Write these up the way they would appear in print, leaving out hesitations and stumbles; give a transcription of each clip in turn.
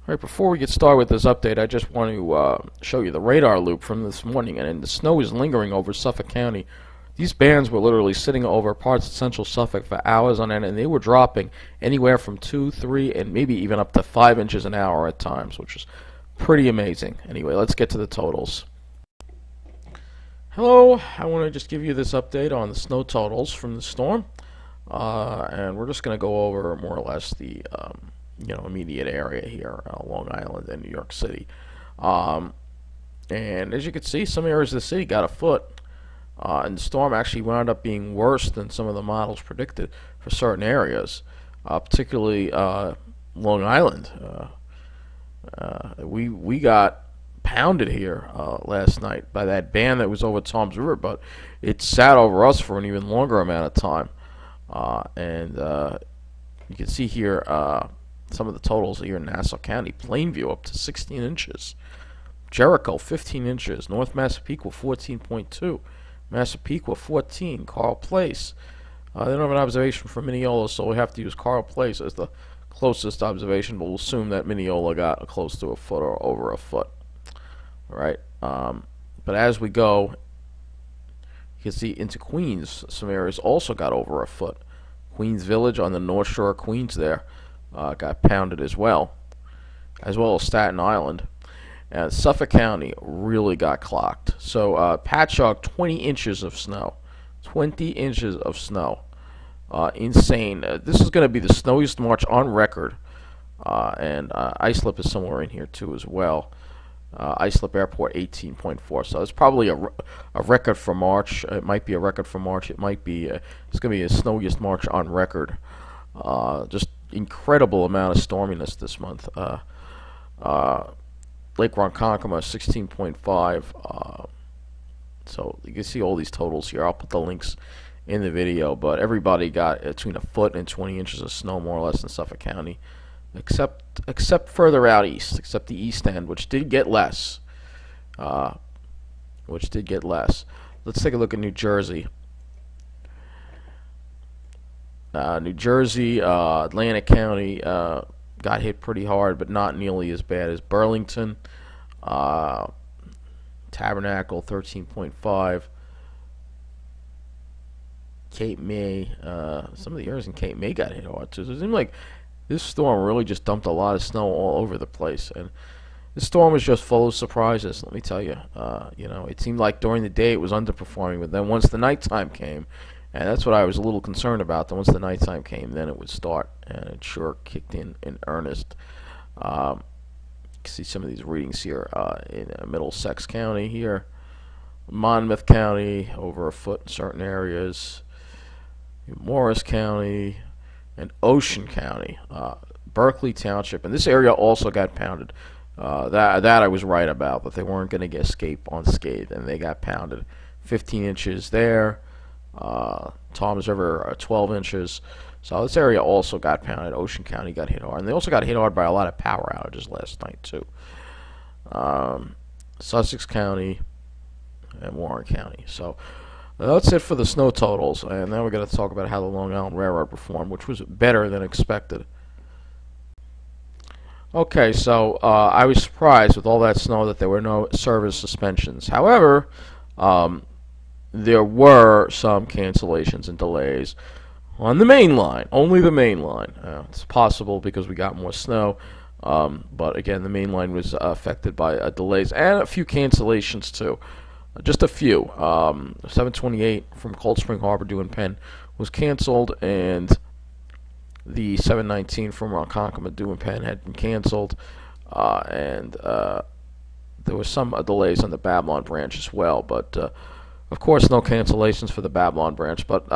Alright, before we get started with this update, I just want to show you the radar loop from this morning, and the snow is lingering over Suffolk County. These bands were literally sitting over parts of Central Suffolk for hours on end, and they were dropping anywhere from 2, 3, and maybe even up to 5 inches an hour at times, which is pretty amazing. Anyway, let's get to the totals. Hello, I want to just give you this update on the snow totals from the storm, and we're just going to go over more or less the immediate area here, Long Island and New York City. And as you can see, some areas of the city got a foot, and the storm actually wound up being worse than some of the models predicted for certain areas, particularly Long Island. We got pounded here last night by that band that was over Toms River, but it sat over us for an even longer amount of time. And you can see here some of the totals here in Nassau County. Plainview up to 16 inches. Jericho 15 inches. North Massapequa 14.2. Massapequa 14. Carl Place. They don't have an observation for Mineola, so we have to use Carl Place as the closest observation, but we'll assume that Mineola got close to a foot or over a foot. Alright, but as we go, you can see into Queens, some areas also got over a foot. Queens Village on the North Shore of Queens there got pounded as well as Staten Island. And Suffolk County really got clocked. So Patchogue, 20 inches of snow. 20 inches of snow. Insane. This is going to be the snowiest March on record. And Islip is somewhere in here too as well. Islip Airport 18.4. So it's probably a record for March. It might be a record for March. It might be. It's going to be the snowiest March on record. Just incredible amount of storminess this month. Lake Ronkonkoma 16.5. So you can see all these totals here. I'll put the links in the video. But everybody got between a foot and 20 inches of snow more or less in Suffolk County. Except further out east, except the East End, which did get less. Let's take a look at New Jersey. Atlantic County got hit pretty hard, but not nearly as bad as Burlington. Tabernacle 13.5. Cape May, some of the areas in Cape May got hit hard too. So it seemed like this storm really just dumped a lot of snow all over the place, and this storm was just full of surprises. Let me tell you, it seemed like during the day it was underperforming, but then once the nighttime came, and that's what I was a little concerned about. Then once the nighttime came, then it would start, and it sure kicked in earnest. You can see some of these readings here in Middlesex County here, Monmouth County over a foot in certain areas, Morris County, and Ocean County, Berkeley Township, and this area also got pounded. That I was right about, that they weren't going to escape unscathed, and they got pounded. 15 inches there. Toms River 12 inches. So this area also got pounded. Ocean County got hit hard, and they also got hit hard by a lot of power outages last night too. Sussex County and Warren County. So that's it for the snow totals, and now we're going to talk about how the Long Island Railroad performed, which was better than expected. Okay, so I was surprised with all that snow that there were no service suspensions. However, there were some cancellations and delays on the main line, only the main line. It's possible because we got more snow, but again, the main line was affected by delays and a few cancellations too. Just a few. 728 from Cold Spring Harbor due in Penn was canceled, and the 719 from Ronkonkoma due in Penn had been canceled, and there were some delays on the Babylon branch as well, but of course no cancellations for the Babylon branch, but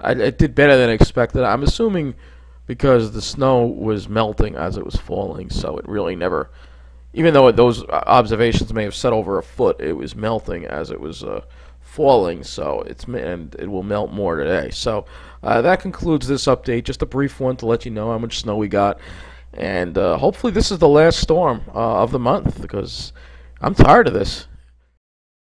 it did better than expected. I'm assuming because the snow was melting as it was falling, so it really never, even though those observations may have set over a foot, it was melting as it was falling, so and it will melt more today. So that concludes this update. Just a brief one to let you know how much snow we got, and hopefully this is the last storm of the month, because I'm tired of this.